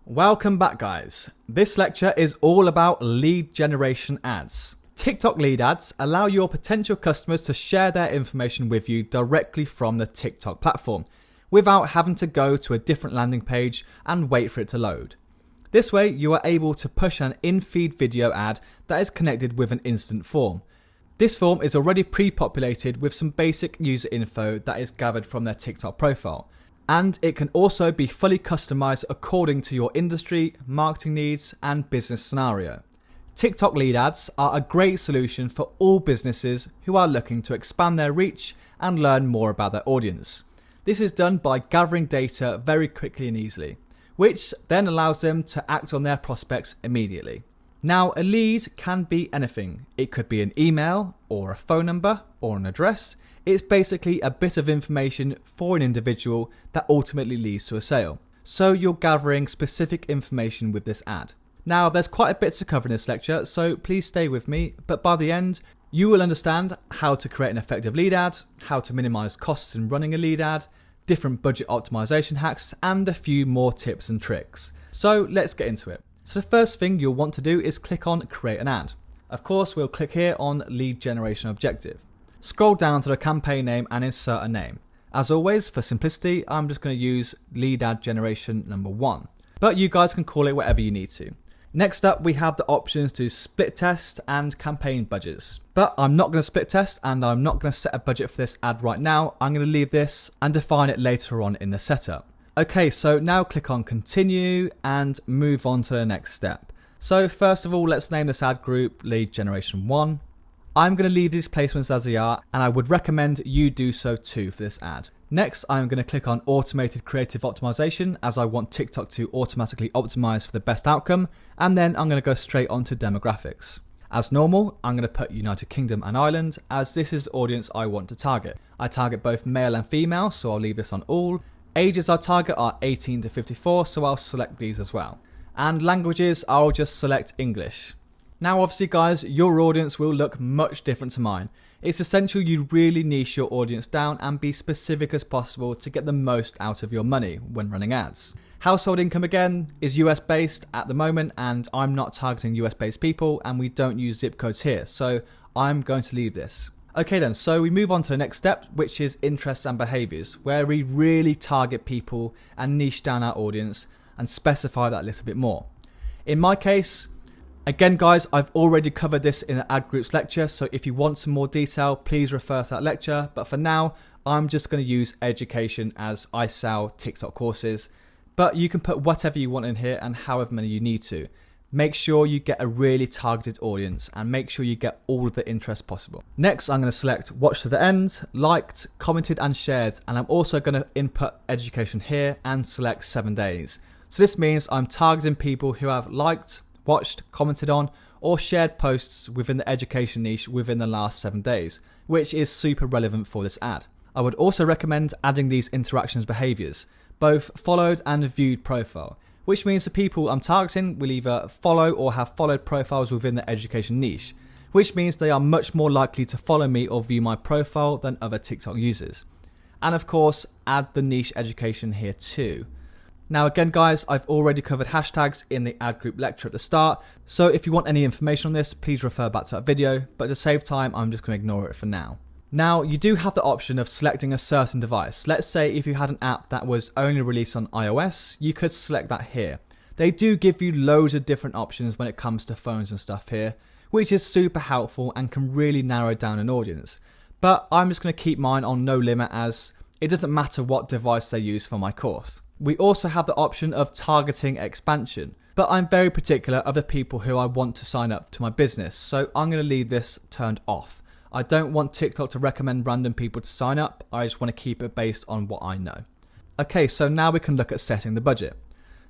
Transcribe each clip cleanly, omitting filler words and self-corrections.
Welcome back, guys. This lecture is all about lead generation ads. TikTok lead ads allow your potential customers to share their information with you directly from the TikTok platform without having to go to a different landing page and wait for it to load. This way, you are able to push an in-feed video ad that is connected with an instant form. This form is already pre-populated with some basic user info that is gathered from their TikTok profile. And it can also be fully customized according to your industry, marketing needs, and business scenario. TikTok lead ads are a great solution for all businesses who are looking to expand their reach and learn more about their audience. This is done by gathering data very quickly and easily, which then allows them to act on their prospects immediately. Now, a lead can be anything. It could be an email or a phone number or an address. It's basically a bit of information for an individual that ultimately leads to a sale. So you're gathering specific information with this ad. Now, there's quite a bit to cover in this lecture, so please stay with me. But by the end, you will understand how to create an effective lead ad, how to minimize costs in running a lead ad, different budget optimization hacks, and a few more tips and tricks. So let's get into it. So the first thing you'll want to do is click on Create an Ad. Of course, we'll click here on Lead Generation Objective. Scroll down to the campaign name and insert a name. As always, for simplicity, I'm just going to use Lead Ad Generation number 1. But you guys can call it whatever you need to. Next up, we have the options to split test and campaign budgets. But I'm not going to split test and I'm not going to set a budget for this ad right now. I'm going to leave this and define it later on in the setup. Okay, so now click on Continue and move on to the next step. So first of all, let's name this ad group Lead Generation 1. I'm going to leave these placements as they are, and I would recommend you do so too for this ad. Next, I'm going to click on Automated Creative Optimization as I want TikTok to automatically optimize for the best outcome, and then I'm going to go straight on to demographics. As normal, I'm going to put United Kingdom and Ireland as this is the audience I want to target. I target both male and female, so I'll leave this on all. Ages I target are 18 to 54, so I'll select these as well. And languages, I'll just select English. Now obviously guys, your audience will look much different to mine. It's essential you really niche your audience down and be specific as possible to get the most out of your money when running ads. Household income again is US based at the moment, and I'm not targeting US based people and we don't use zip codes here, so I'm going to leave this. Okay then, so we move on to the next step, which is interests and behaviors, where we really target people and niche down our audience and specify that a little bit more. In my case, again guys, I've already covered this in the ad groups lecture, so if you want some more detail, please refer to that lecture. But for now, I'm just going to use education as I sell TikTok courses. But you can put whatever you want in here and however many you need to. Make sure you get a really targeted audience and make sure you get all of the interest possible. Next, I'm going to select watch to the end, liked, commented and shared, and I'm also going to input education here and select 7 days. So this means I'm targeting people who have liked, watched, commented on or shared posts within the education niche within the last 7 days, which is super relevant for this ad. I would also recommend adding these interactions behaviors, both followed and viewed profile, which means the people I'm targeting will either follow or have followed profiles within the education niche, which means they are much more likely to follow me or view my profile than other TikTok users. And of course, add the niche education here too. Now again guys, I've already covered hashtags in the ad group lecture at the start, so if you want any information on this, please refer back to that video, but to save time, I'm just going to ignore it for now. Now, you do have the option of selecting a certain device. Let's say if you had an app that was only released on iOS, you could select that here. They do give you loads of different options when it comes to phones and stuff here, which is super helpful and can really narrow down an audience. But I'm just going to keep mine on no limit as it doesn't matter what device they use for my course. We also have the option of targeting expansion, but I'm very particular of the people who I want to sign up to my business, so I'm going to leave this turned off. I don't want TikTok to recommend random people to sign up. I just want to keep it based on what I know. Okay, so now we can look at setting the budget.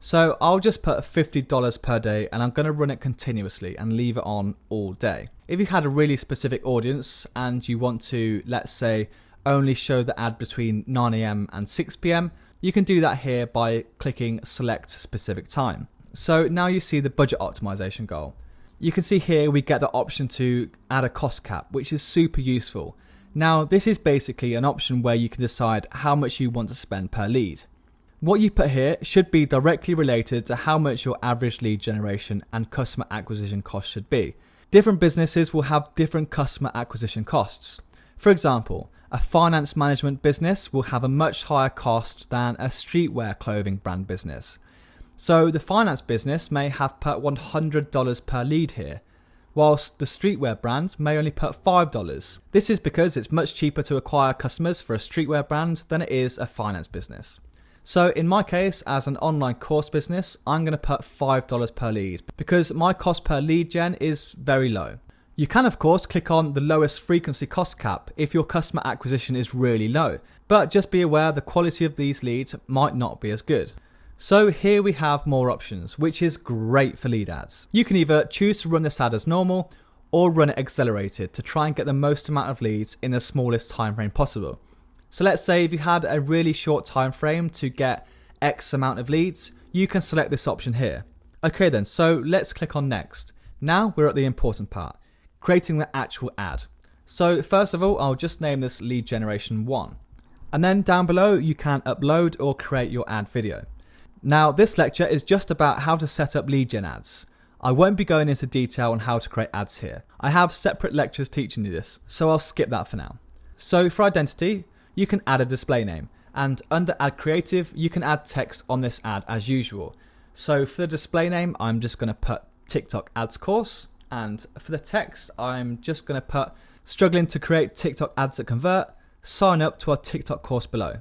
So I'll just put $50 per day and I'm going to run it continuously and leave it on all day. If you had a really specific audience and you want to, let's say, only show the ad between 9 AM and 6 PM, you can do that here by clicking select specific time. So now you see the budget optimization goal. You can see here we get the option to add a cost cap, which is super useful. Now this is basically an option where you can decide how much you want to spend per lead. What you put here should be directly related to how much your average lead generation and customer acquisition cost should be. Different businesses will have different customer acquisition costs. For example, a finance management business will have a much higher cost than a streetwear clothing brand business. So the finance business may have put $100 per lead here, whilst the streetwear brand may only put $5. This is because it's much cheaper to acquire customers for a streetwear brand than it is a finance business. So in my case, as an online course business, I'm going to put $5 per lead because my cost per lead gen is very low. You can of course click on the lowest frequency cost cap if your customer acquisition is really low, but just be aware the quality of these leads might not be as good. So here we have more options, which is great for lead ads. You can either choose to run this ad as normal or run it accelerated to try and get the most amount of leads in the smallest time frame possible. So let's say if you had a really short time frame to get X amount of leads, you can select this option here. Okay then, so let's click on next. Now we're at the important part, creating the actual ad. So first of all, I'll just name this lead generation 1. And then down below, you can upload or create your ad video. Now this lecture is just about how to set up lead gen ads. I won't be going into detail on how to create ads here. I have separate lectures teaching you this, so I'll skip that for now. So for identity, you can add a display name, and under Ad Creative, you can add text on this ad as usual. So for the display name, I'm just going to put TikTok Ads Course, and for the text, I'm just going to put struggling to create TikTok ads that convert, sign up to our TikTok course below.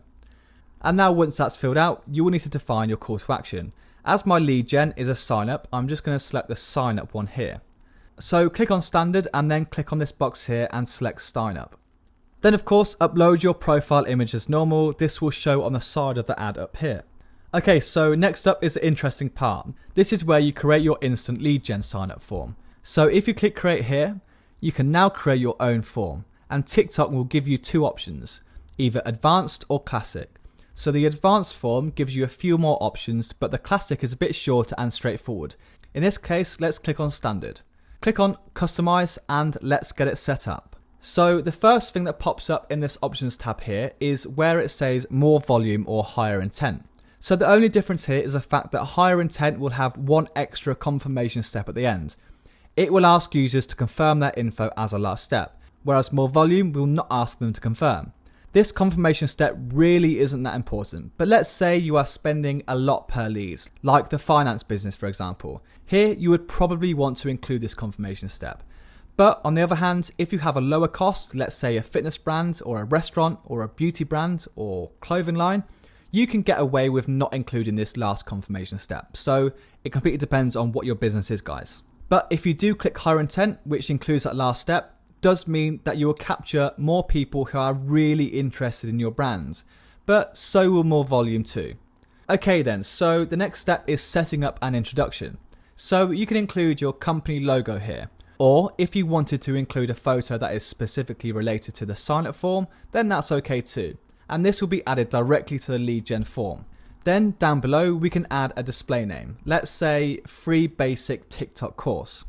And now once that's filled out, you will need to define your call to action. As my lead gen is a sign up, I'm just going to select the sign up one here. So click on standard and then click on this box here and select sign up. Then of course upload your profile image as normal. This will show on the side of the ad up here. Okay, so next up is the interesting part. This is where you create your instant lead gen sign up form. So if you click create here, you can now create your own form, and TikTok will give you two options, either advanced or classic. So the advanced form gives you a few more options, but the classic is a bit shorter and straightforward. In this case, let's click on standard. Click on customize and let's get it set up. So the first thing that pops up in this options tab here is where it says more volume or higher intent. So the only difference here is the fact that higher intent will have one extra confirmation step at the end. It will ask users to confirm their info as a last step, whereas more volume will not ask them to confirm. This confirmation step really isn't that important, but let's say you are spending a lot per lead, like the finance business for example. Here you would probably want to include this confirmation step. But on the other hand, if you have a lower cost, let's say a fitness brand or a restaurant or a beauty brand or clothing line, you can get away with not including this last confirmation step. So it completely depends on what your business is, guys. But if you do click higher intent, which includes that last step, does mean that you will capture more people who are really interested in your brand, but so will more volume too. Okay then, so the next step is setting up an introduction. So you can include your company logo here, or if you wanted to include a photo that is specifically related to the sign up form, then that's okay too. And this will be added directly to the lead gen form. Then down below we can add a display name, let's say free basic TikTok course.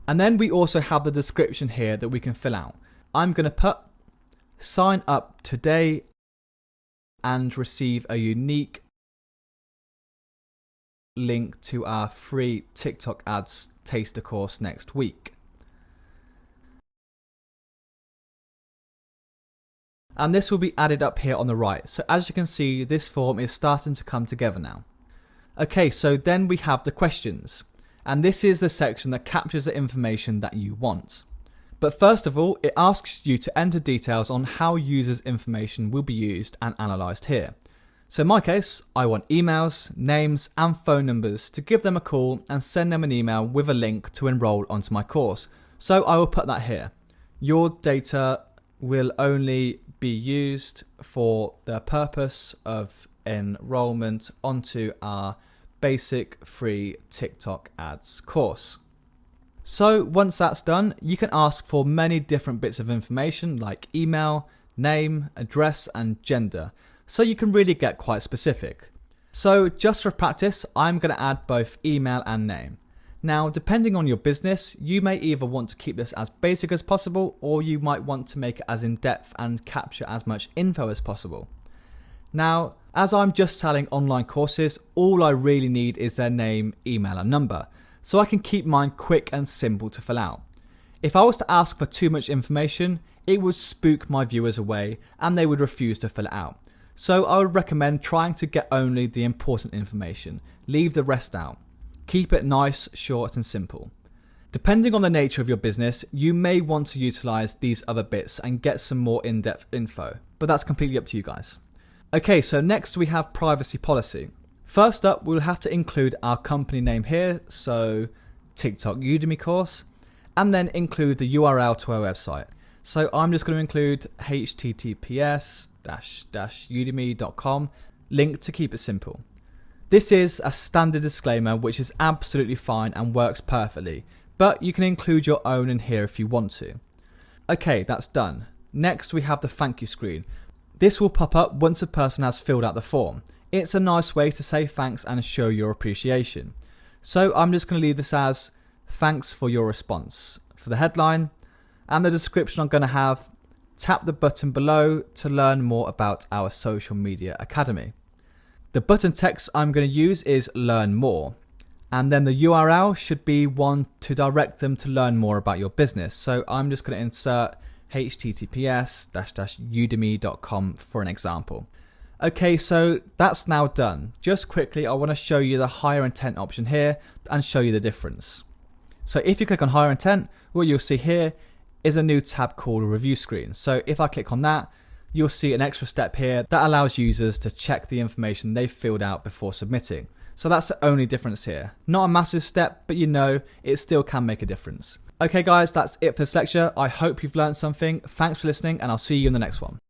And then we also have the description here that we can fill out. I'm going to put sign up today and receive a unique link to our free TikTok ads taster course next week. And this will be added up here on the right. So as you can see, this form is starting to come together now. Okay, so then we have the questions. And this is the section that captures the information that you want. But first of all, it asks you to enter details on how users' information will be used and analysed here. So in my case, I want emails, names and phone numbers to give them a call and send them an email with a link to enrol onto my course. So I will put that here. Your data will only be used for the purpose of enrollment onto our basic free TikTok ads course. So once that's done, you can ask for many different bits of information like email, name, address and gender. So you can really get quite specific. So just for practice, I'm going to add both email and name. Now, depending on your business, you may either want to keep this as basic as possible, or you might want to make it as in-depth and capture as much info as possible. Now, as I'm just selling online courses, all I really need is their name, email and number, so I can keep mine quick and simple to fill out. If I was to ask for too much information, it would spook my viewers away and they would refuse to fill it out. So I would recommend trying to get only the important information, leave the rest out. Keep it nice, short and simple. Depending on the nature of your business, you may want to utilize these other bits and get some more in-depth info, but that's completely up to you guys. Okay, so next we have privacy policy. First up, we'll have to include our company name here, so TikTok Udemy course, and then include the URL to our website. So I'm just going to include https://udemy.com, link to keep it simple. This is a standard disclaimer which is absolutely fine and works perfectly, but you can include your own in here if you want to. Okay, that's done. Next we have the thank you screen. This will pop up once a person has filled out the form. It's a nice way to say thanks and show your appreciation. So I'm just going to leave this as thanks for your response. For the headline and the description, I'm going to have tap the button below to learn more about our social media academy. The button text I'm going to use is learn more. And then the URL should be one to direct them to learn more about your business. So I'm just going to insert https://udemy.com for an example. Okay, so that's now done. Just quickly, I want to show you the higher intent option here and show you the difference. So if you click on higher intent, what you'll see here is a new tab called review screen. So if I click on that, you'll see an extra step here that allows users to check the information they've filled out before submitting. So that's the only difference here. Not a massive step, but you know, it still can make a difference. Okay guys, that's it for this lecture. I hope you've learned something. Thanks for listening and I'll see you in the next one.